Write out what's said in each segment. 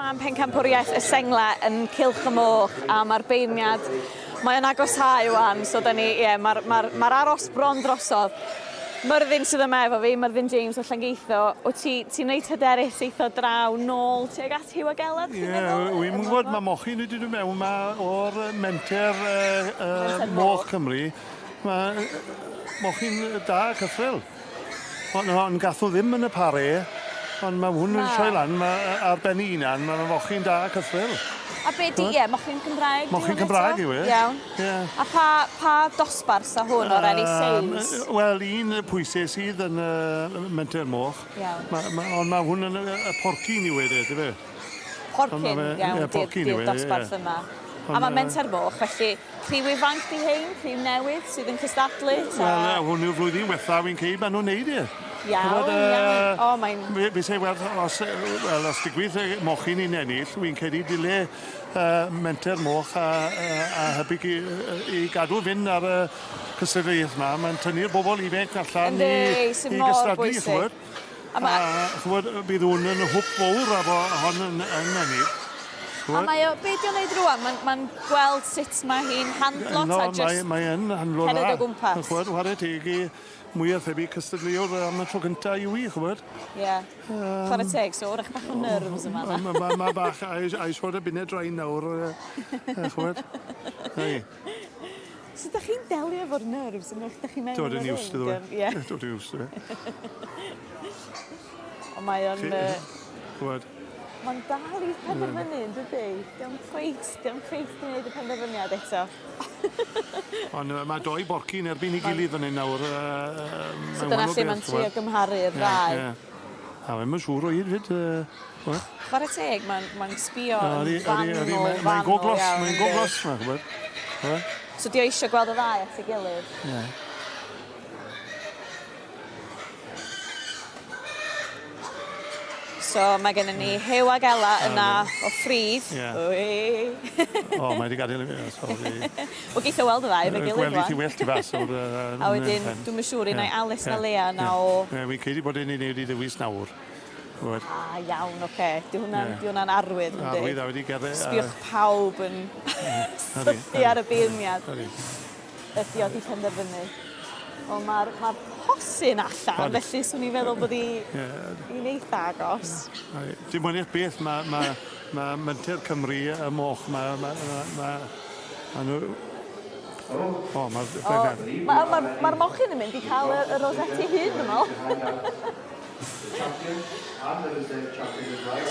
yma yn Pencampwriaeth Senglau yn Cylch y Moch a mae'r beirniad mae'n agosáu wan, so da ni, mae'r aros bron drosodd. Myrddin sydd yma efo fi, Myrddin James o Llangeitho, o ti'n neud hyderus eitho draw nôl tuag at Hiw a Gelad? Ie, wy'n gwybod mae mochyn wedi dod mewn o'r menter Moch Cymru. Mae mochyn da cyffril. Ond gath o ddim yn y pare, ond mae hwn yn troi lan, ar ben unan, mae mochyn da cyffril. A be di, mochyn Cymraeg? Mochyn Cymraeg yw e. Iawn. A pa dosbarth sa hwn o'r enni seis? Wel, un pwysau sydd yn menter Moch. Ond mae hwn yn y porcyn yw e, dy fe? Porcyn, iawn, di'r dosbarth yma. A mae menter Moch, felly criw ifanc di hyn, criw newydd sydd yn cystadlu? Wel, hwn yw'r flwyddyn wetha fi'n ceid, maen nhw'n neud e. Iawn, iawn. O, mae'n... Fe se weld, os digwydd mochyn i'n ennill, wy'n cedi dile menter Moch a hybyg i gadw fynd ar y cystadleuaeth yma. Mae'n tynnu'r bobl ifanc allan i gystadlu, chwbod. A chwbod, bydd hwn yn hwp fawr a hon yn ennill. A be di'n neud rwan? Mae'n gweld sut mae hi'n handlo ta just Mae'n handlo dda. Cered o gwmpas? Chwbod, whare teg i mwy o thebyg cystadleuwr am y tro gyntaf i wy, chwbod. Ie. Chwarae teg, so wrach bach o nerves yma. Mae bach, a siwad y buned drain nawr, chwbod. So da chi'n delio efo'r nerves yn eich da chi'n mewn? Dod yn iwst iddo fe. Ie. Dod yn iwst iddo Ond mae'n... Chwbod. Mae'n dal i penderfynu, yn dydy? Diolch cweit di wneud y penderfyniad eto. Ond mae doi borcyn erbyn i gilydd yn ein nawr. So dyna lle mae'n trio gymharu'r ddau. A mae'n siŵr o hyd fyd. Chwarae teg, mae'n sbio yn fanwl. Mae'n goglos, mae'n chwbod. So di o eisiau gweld y ddau at ei gilydd? Ie. So mae gennym ni Hiw a Gela yna o ffridd. O, mae wedi gadael i fi. O geith o weld y ddau efo gilydd Gweld i ti well ti fas. A wedyn, dwi'n siŵr un o'i Alice na Lea na o... Fi'n credu bod e'n ei wneud i ddewis nawr. Iawn, oce. Di hwnna'n arwydd, ynddi? Arwydd a wedi gerdded. Sbiwch pawb yn stychu ar y beirniad. Ydi o di penderfynu. O, mae'r posyn allan, felly swn i'n feddwl bod hi'n eitha agos. Dim ond eich beth, mae menter Cymru y Moch, Mae'r mochyn yn mynd i cael y rosetti hyn yma.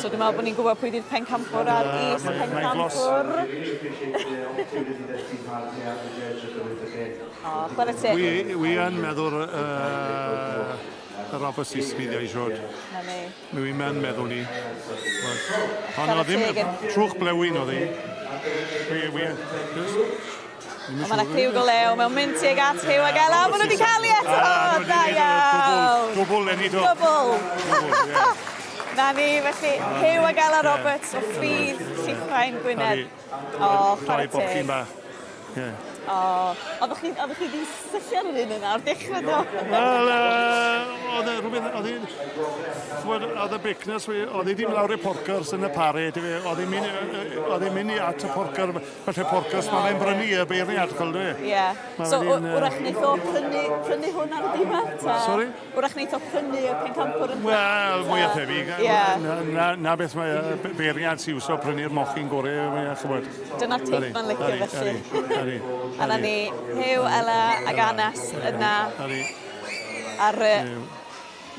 So dwi'n meddwl bod ni'n gwybod pwy di'r Pencampwr a'r is Pencampwr. O, chwarae teg. Wi yn meddwl yr opposite bydd ei siod. Na ni. Wi'n meddwl ni. Ond o ddim trwch blewyn o ddi. Mae yna criw go lew mewn mynd tuag at Hiw a Gela. Maen nhw wedi cael ei eto! Da iawn! Dwbl enni to. Dwbl! Na ni, felly Hiw a Gela Roberts o ffridd Llithfaen Gwynedd. O, chwarae teg. O, oeddech chi wedi syllu ar yr un yna o'r dechrau do? Wel, oedd y Bickness, oedd hi ddim lawr y porcers yn y pare, oedd hi'n mynd i at y porcer, felly porcers, mae'n brynu y beirniad, chwilde. Ie. So, wrach wneud o prynu hwn ar y diwedd? Sorry? Wrach wneud o prynu y Pencampwr yn... Wel, mwy o thebyg. Na beth mae beirniad sy'n wso prynu'r mochyn gorau, Dyna'r teip ma'n licio felly. A na ni, Hiw, Ela ag Anas yna ar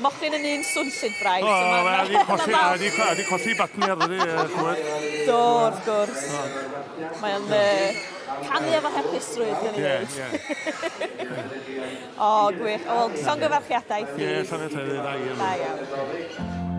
mochyn yn un swnllid braidd. O, wedi colli batni ar ydy, chwyd. Do, wrth gwrs. Mae'n canu efo hapusrwydd, gan i ddweud. O, gwych. O, llongyfarchiadau ffydd. Ie, llongyfarchiadau, da iawn.